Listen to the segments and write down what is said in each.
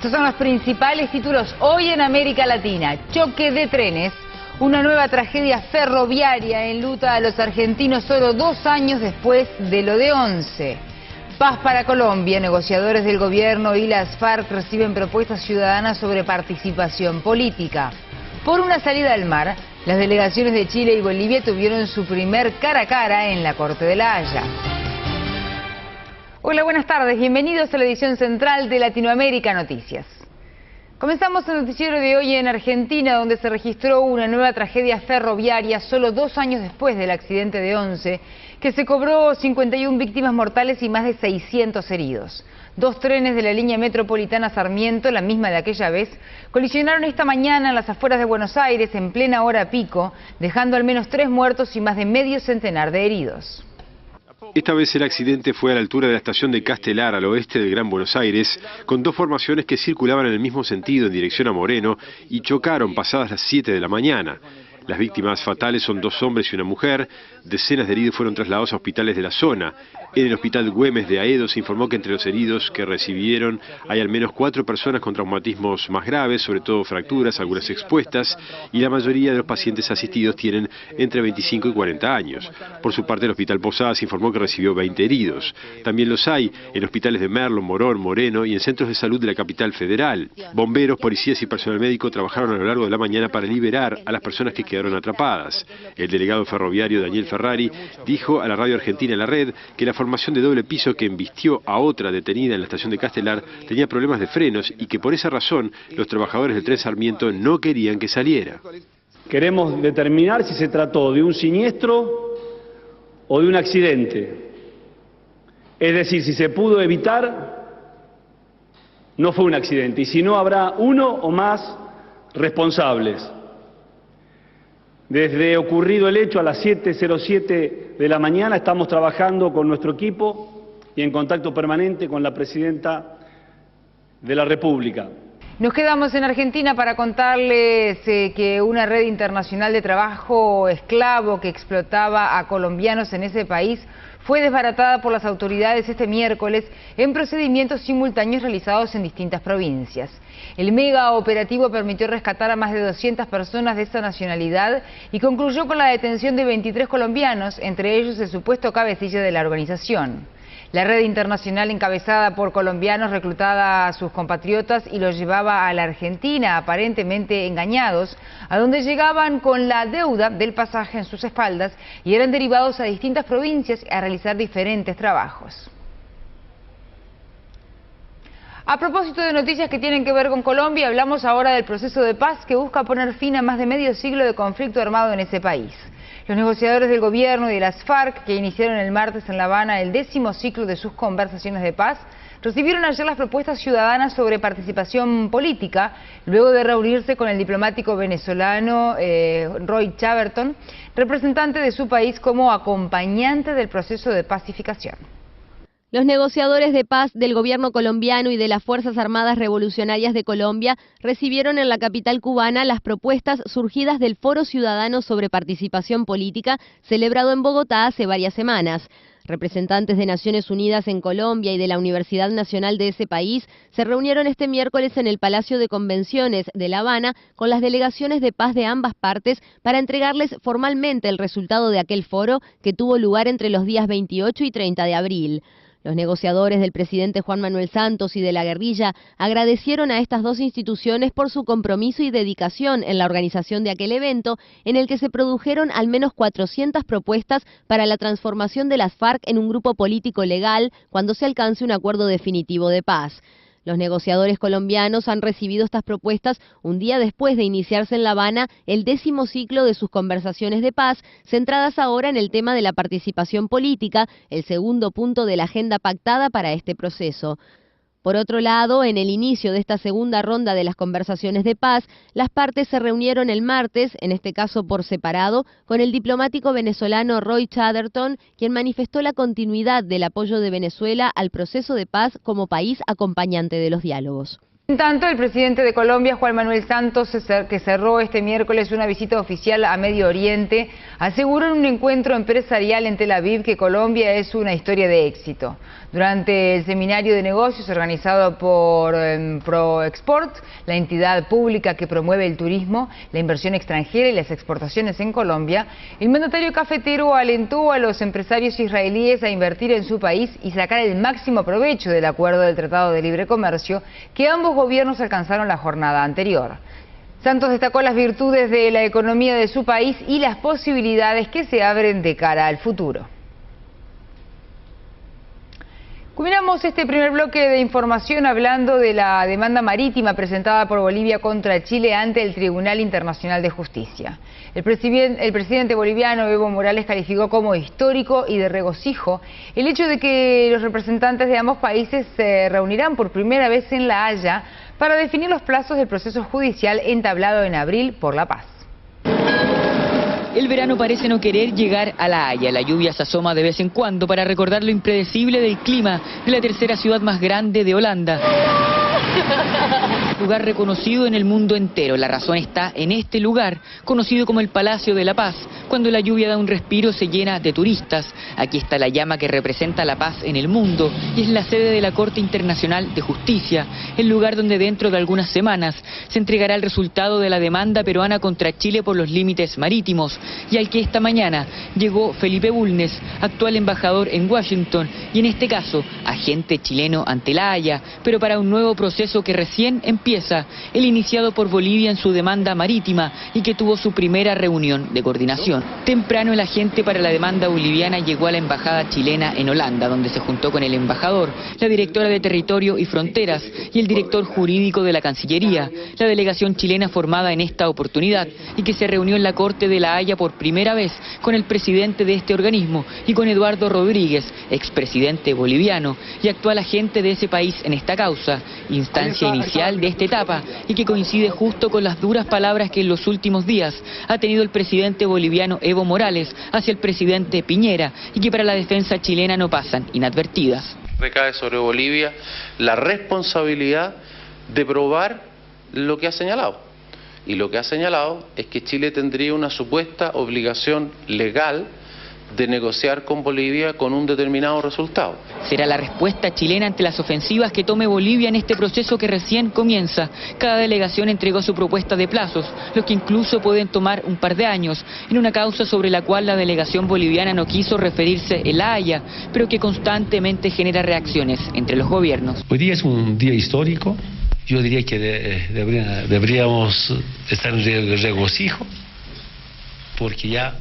Estos son los principales títulos hoy en América Latina. Choque de trenes, una nueva tragedia ferroviaria enluta a los argentinos solo 2 años después de lo de Once. Paz para Colombia, negociadores del gobierno y las FARC reciben propuestas ciudadanas sobre participación política. Por una salida al mar, las delegaciones de Chile y Bolivia tuvieron su primer cara a cara en la Corte de La Haya. Hola, buenas tardes. Bienvenidos a la edición central de Latinoamérica Noticias. Comenzamos el noticiero de hoy en Argentina, donde se registró una nueva tragedia ferroviaria solo 2 años después del accidente de Once, que se cobró 51 víctimas mortales y más de 600 heridos. 2 trenes de la línea metropolitana Sarmiento, la misma de aquella vez, colisionaron esta mañana en las afueras de Buenos Aires en plena hora pico, dejando al menos 3 muertos y más de medio centenar de heridos. Esta vez el accidente fue a la altura de la estación de Castelar, al oeste del Gran Buenos Aires, con 2 formaciones que circulaban en el mismo sentido en dirección a Moreno y chocaron pasadas las 7 de la mañana. Las víctimas fatales son 2 hombres y una mujer. Decenas de heridos fueron trasladados a hospitales de la zona. En el hospital Güemes de Aedo se informó que entre los heridos que recibieron hay al menos 4 personas con traumatismos más graves, sobre todo fracturas, algunas expuestas, y la mayoría de los pacientes asistidos tienen entre 25 y 40 años. Por su parte, el hospital Posadas informó que recibió 20 heridos. También los hay en hospitales de Merlo, Morón, Moreno y en centros de salud de la capital federal. Bomberos, policías y personal médico trabajaron a lo largo de la mañana para liberar a las personas que quedaron atrapadas. El delegado ferroviario Daniel Ferrari dijo a la radio argentina La Red que la formación de doble piso que embistió a otra detenida en la estación de Castelar tenía problemas de frenos y que por esa razón los trabajadores del tren Sarmiento no querían que saliera. Queremos determinar si se trató de un siniestro o de un accidente. Es decir, si se pudo evitar, no fue un accidente, y si no, habrá uno o más responsables. Desde ocurrido el hecho a las 7:07 de la mañana estamos trabajando con nuestro equipo y en contacto permanente con la Presidenta de la República. Nos quedamos en Argentina para contarles que una red internacional de trabajo esclavo que explotaba a colombianos en ese país fue desbaratada por las autoridades este miércoles en procedimientos simultáneos realizados en distintas provincias. El mega operativo permitió rescatar a más de 200 personas de esa nacionalidad y concluyó con la detención de 23 colombianos, entre ellos el supuesto cabecilla de la organización. La red internacional encabezada por colombianos reclutaba a sus compatriotas y los llevaba a la Argentina, aparentemente engañados, a donde llegaban con la deuda del pasaje en sus espaldas y eran derivados a distintas provincias a realizar diferentes trabajos. A propósito de noticias que tienen que ver con Colombia, hablamos ahora del proceso de paz que busca poner fin a más de medio siglo de conflicto armado en ese país. Los negociadores del gobierno y de las FARC, que iniciaron el martes en La Habana el 10º ciclo de sus conversaciones de paz, recibieron ayer las propuestas ciudadanas sobre participación política, luego de reunirse con el diplomático venezolano Roy Chatterton, representante de su país como acompañante del proceso de pacificación. Los negociadores de paz del gobierno colombiano y de las Fuerzas Armadas Revolucionarias de Colombia recibieron en la capital cubana las propuestas surgidas del Foro Ciudadano sobre Participación Política, celebrado en Bogotá hace varias semanas. Representantes de Naciones Unidas en Colombia y de la Universidad Nacional de ese país se reunieron este miércoles en el Palacio de Convenciones de La Habana con las delegaciones de paz de ambas partes para entregarles formalmente el resultado de aquel foro que tuvo lugar entre los días 28 y 30 de abril. Los negociadores del presidente Juan Manuel Santos y de la guerrilla agradecieron a estas 2 instituciones por su compromiso y dedicación en la organización de aquel evento, en el que se produjeron al menos 400 propuestas para la transformación de las FARC en un grupo político legal cuando se alcance un acuerdo definitivo de paz. Los negociadores colombianos han recibido estas propuestas un día después de iniciarse en La Habana el 10º ciclo de sus conversaciones de paz, centradas ahora en el tema de la participación política, el segundo punto de la agenda pactada para este proceso. Por otro lado, en el inicio de esta segunda ronda de las conversaciones de paz, las partes se reunieron el martes, en este caso por separado, con el diplomático venezolano Roy Chatterton, quien manifestó la continuidad del apoyo de Venezuela al proceso de paz como país acompañante de los diálogos. En tanto, el presidente de Colombia, Juan Manuel Santos, que cerró este miércoles una visita oficial a Medio Oriente, aseguró en un encuentro empresarial en Tel Aviv que Colombia es una historia de éxito. Durante el seminario de negocios organizado por ProExport, la entidad pública que promueve el turismo, la inversión extranjera y las exportaciones en Colombia, el mandatario cafetero alentó a los empresarios israelíes a invertir en su país y sacar el máximo provecho del acuerdo del Tratado de Libre Comercio que ambos gobiernos alcanzaron la jornada anterior. Santos destacó las virtudes de la economía de su país y las posibilidades que se abren de cara al futuro. Culminamos este primer bloque de información hablando de la demanda marítima presentada por Bolivia contra Chile ante el Tribunal Internacional de Justicia. El presidente boliviano Evo Morales calificó como histórico y de regocijo el hecho de que los representantes de ambos países se reunirán por primera vez en La Haya para definir los plazos del proceso judicial entablado en abril por la paz. El verano parece no querer llegar a La Haya. La lluvia se asoma de vez en cuando para recordar lo impredecible del clima de la tercera ciudad más grande de Holanda. Lugar reconocido en el mundo entero. La razón está en este lugar, conocido como el Palacio de la Paz. Cuando la lluvia da un respiro se llena de turistas. Aquí está la llama que representa la paz en el mundo y es la sede de la Corte Internacional de Justicia, el lugar donde dentro de algunas semanas se entregará el resultado de la demanda peruana contra Chile por los límites marítimos y al que esta mañana llegó Felipe Bulnes, actual embajador en Washington y en este caso agente chileno ante La Haya, pero para un nuevo proceso que recién empieza, el iniciado por Bolivia en su demanda marítima y que tuvo su primera reunión de coordinación. Temprano el agente para la demanda boliviana llegó a la embajada chilena en Holanda, donde se juntó con el embajador, la directora de Territorio y Fronteras y el director jurídico de la Cancillería, la delegación chilena formada en esta oportunidad y que se reunió en la Corte de La Haya por primera vez con el presidente de este organismo y con Eduardo Rodríguez, expresidente boliviano y actual agente de ese país en esta causa, instancia inicial de esta etapa y que coincide justo con las duras palabras que en los últimos días ha tenido el presidente boliviano Evo Morales hacia el presidente Piñera y que para la defensa chilena no pasan inadvertidas. Recae sobre Bolivia la responsabilidad de probar lo que ha señalado. Y lo que ha señalado es que Chile tendría una supuesta obligación legal de negociar con Bolivia con un determinado resultado. Será la respuesta chilena ante las ofensivas que tome Bolivia en este proceso que recién comienza. Cada delegación entregó su propuesta de plazos, los que incluso pueden tomar un par de años, en una causa sobre la cual la delegación boliviana no quiso referirse en La Haya, pero que constantemente genera reacciones entre los gobiernos. Hoy día es un día histórico. Yo diría que deberíamos estar en regocijo porque ya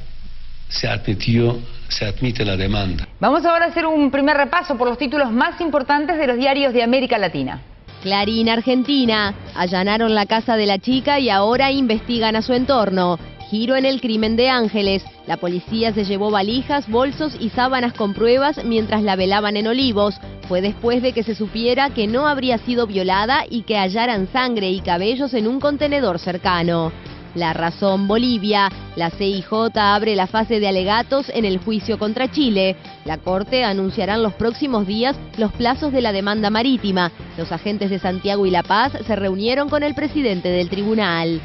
se admite la demanda. Vamos ahora a hacer un primer repaso por los títulos más importantes de los diarios de América Latina. Clarín, Argentina. Allanaron la casa de la chica y ahora investigan a su entorno. Giro en el crimen de Ángeles. La policía se llevó valijas, bolsos y sábanas con pruebas mientras la velaban en Olivos. Fue después de que se supiera que no habría sido violada y que hallaran sangre y cabellos en un contenedor cercano. La Razón, Bolivia. La CIJ abre la fase de alegatos en el juicio contra Chile. La Corte anunciará en los próximos días los plazos de la demanda marítima. Los agentes de Santiago y La Paz se reunieron con el presidente del tribunal.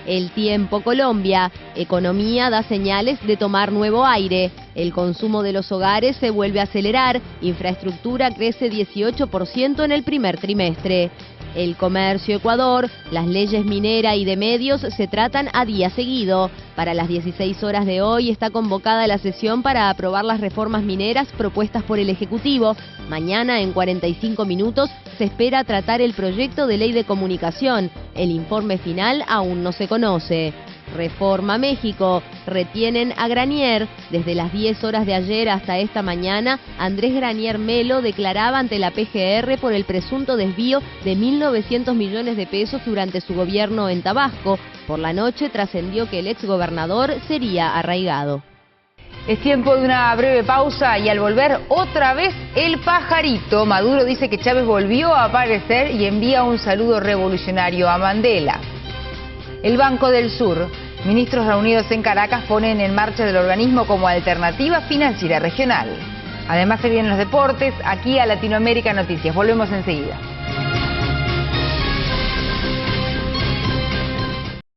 El Tiempo, Colombia. Economía da señales de tomar nuevo aire. El consumo de los hogares se vuelve a acelerar. Infraestructura crece 18% en el primer trimestre. El Comercio, Ecuador. Las leyes minera y de medios se tratan a día seguido. Para las 16 horas de hoy está convocada la sesión para aprobar las reformas mineras propuestas por el Ejecutivo. Mañana, en 45 minutos, se espera tratar el proyecto de ley de comunicación. El informe final aún no se conoce. Reforma México. Retienen a Granier. Desde las 10 horas de ayer hasta esta mañana, Andrés Granier Melo declaraba ante la PGR por el presunto desvío de 1.900 millones de pesos durante su gobierno en Tabasco. Por la noche trascendió que el exgobernador sería arraigado. Es tiempo de una breve pausa y al volver otra vez el pajarito. Maduro dice que Chávez volvió a aparecer y envía un saludo revolucionario a Mandela. El Banco del Sur. Ministros reunidos en Caracas ponen en marcha el organismo como alternativa financiera regional. Además se vienen los deportes aquí a Latinoamérica Noticias. Volvemos enseguida.